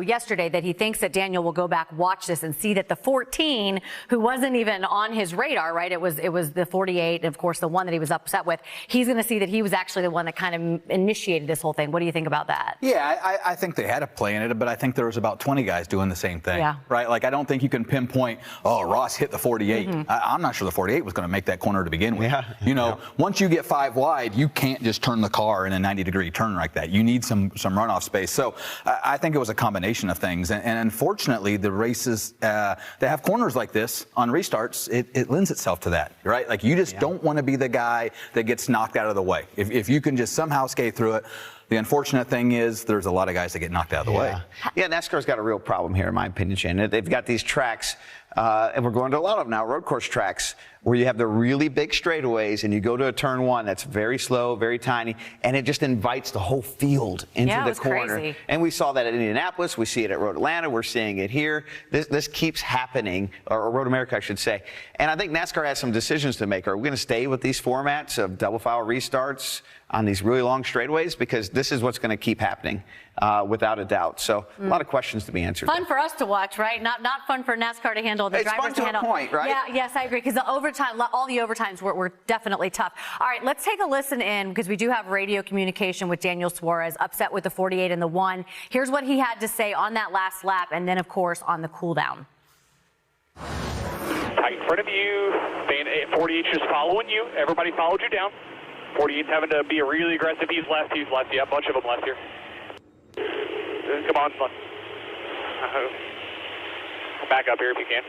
yesterday that he thinks that Daniel will go back, watch this, and see that the 14, who wasn't even on his radar, right? It was the 48, and of course the one that he was upset with. He's going to see that he was actually the one that kind of initiated this whole thing. What do you think about that? Yeah, I think they had a play in it, but I think there was about 20 guys doing the same thing, right? Like, I don't think you can pinpoint, oh, Ross hit the 48. I'm not sure the 48 was going to make that corner to begin with. Once you get 5 wide, you can't just turn the car in a 90-degree turn like that. You need some runoff space. So I think it was a combination of things, and unfortunately the races that have corners like this on restarts, it lends itself to that, right? Like, you just don't want to be the guy that gets knocked out of the way. If you can just somehow skate through it. The unfortunate thing is there's a lot of guys that get knocked out of the way. Yeah, NASCAR's got a real problem here, in my opinion, Shane. They've got these tracks, and we're going to a lot of them now, road course tracks, where you have the really big straightaways, and you go to a turn one that's very slow, very tiny, and it just invites the whole field into the corner. Crazy. And we saw that at Indianapolis. We see it at Road Atlanta. We're seeing it here. This keeps happening, or Road America, I should say. And I think NASCAR has some decisions to make. Are we going to stay with these formats of double file restarts on these really long straightaways? Because this is what's going to keep happening, without a doubt. So a lot of questions to be answered. Fun for us to watch, right? Not fun for NASCAR to handle. The it's drivers fun to handle. a point, right? Yeah, yes, I agree. Because the overtime, all the overtimes were definitely tough. All right, let's take a listen in, because we do have radio communication with Daniel Suarez, upset with the 48 and the 1. Here's what he had to say on that last lap, and then of course on the cool down. Tight in front of you. 48 just following you. Everybody followed you down. 48's having to be really aggressive. He's left. Yeah, a bunch of them left here. Come on. Back up here if you can.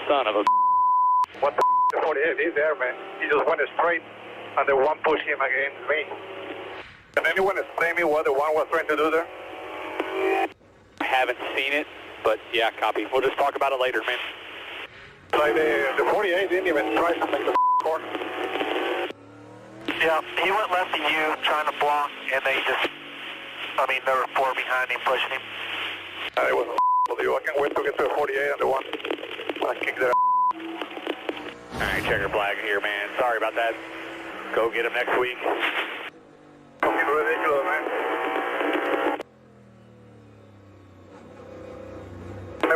Son of a... What the 48? He's there, man. He just went straight, and the one pushed him against me. Can anyone explain me what the one was trying to do there? I haven't seen it, but yeah, copy. We'll just talk about it later, man. Like the 48 didn't even try to make the corner. Yeah, he went left of you trying to block, and they just, there were 4 behind him pushing him. It was I can't wait to get to the 48 and the one. I kicked their All right, checker flag here, man. Sorry about that. Go get him next week. Fucking ridiculous, man.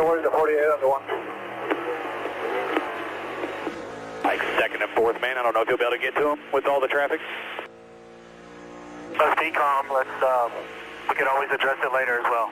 Where's the 48 and the one? Like second and fourth, man. I don't know if you'll be able to get to him with all the traffic. Let's be calm. We can always address it later as well.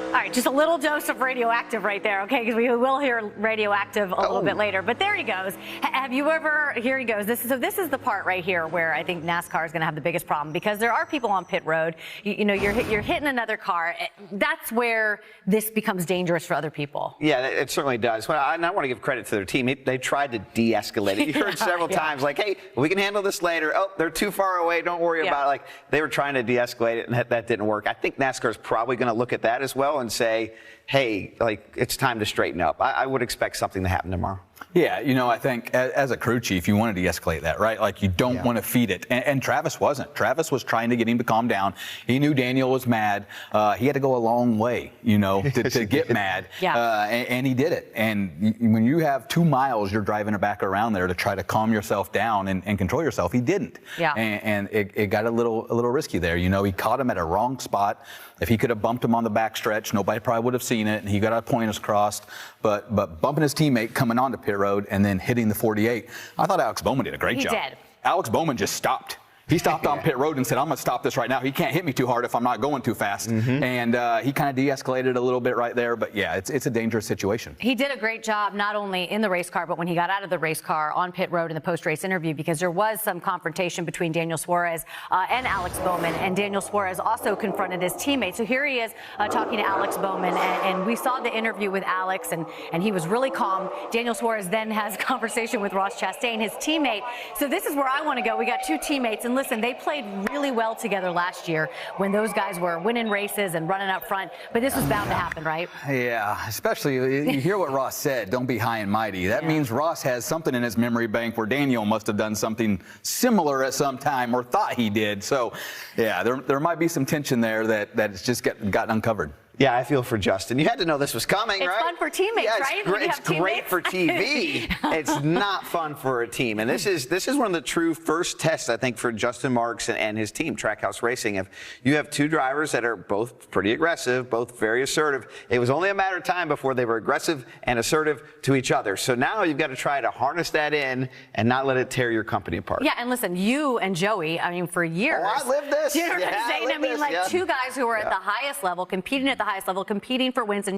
All right, just a little dose of radioactive right there, okay? Because we will hear radioactive a little bit later. But there he goes. Have you ever? Here he goes. This is the part right here where I think NASCAR is going to have the biggest problem, because there are people on pit road. You're hitting another car. That's where this becomes dangerous for other people. Yeah, it certainly does. Well, I want to give credit to their team. They tried to de-escalate it. You heard several times, like, hey, we can handle this later. Oh, they're too far away. Don't worry about it. Like, they were trying to de-escalate it, and that didn't work. I think NASCAR is probably going to look at that as well and say, hey, like, it's time to straighten up. I would expect something to happen tomorrow. Yeah, I think as a crew chief, you want to de-escalate that, right? Like, you don't want to feed it. And Travis wasn't. Travis was trying to get him to calm down. He knew Daniel was mad. He had to go a long way, to get mad. And he did it. And when you have 2 miles, you're driving it back around there to try to calm yourself down and control yourself. He didn't. And it got a little risky there. He caught him at a wrong spot. If he could have bumped him on the backstretch, nobody probably would have seen it, and he got a pointers crossed. But bumping his teammate coming onto pit road and then hitting the 48, I thought Alex Bowman did a great job. He did. Alex Bowman just stopped. He stopped on pit road and said, I'm going to stop this right now. He can't hit me too hard if I'm not going too fast. And he kind of de-escalated a little bit right there. But, yeah, it's a dangerous situation. He did a great job, not only in the race car, but when he got out of the race car on pit road in the post-race interview, because there was some confrontation between Daniel Suarez and Alex Bowman. And Daniel Suarez also confronted his teammate. So here he is talking to Alex Bowman. And we saw the interview with Alex, and he was really calm. Daniel Suarez then has a conversation with Ross Chastain, his teammate. So this is where I want to go. We got 2 teammates. And listen, they played really well together last year when those guys were winning races and running up front, but this was bound to happen, right? Yeah, especially you hear what Ross said, don't be high and mighty. That means Ross has something in his memory bank where Daniel must have done something similar at some time or thought he did. So, yeah, there might be some tension there that it's just gotten uncovered. Yeah, I feel for Justin. You had to know this was coming, it's right? It's fun for teammates, yeah, right? It's great for TV. It's not fun for a team. And this is one of the true first tests, I think, for Justin Marks and his team, Trackhouse Racing. If you have two drivers that are both pretty aggressive, both very assertive, it was only a matter of time before they were aggressive and assertive to each other. So now you've got to try to harness that in and not let it tear your company apart. Yeah, and listen, you and Joey, I mean, for years. Oh, I lived this. You know what I'm saying? I mean, like two guys who are at the highest level, competing at the highest level, competing for wins and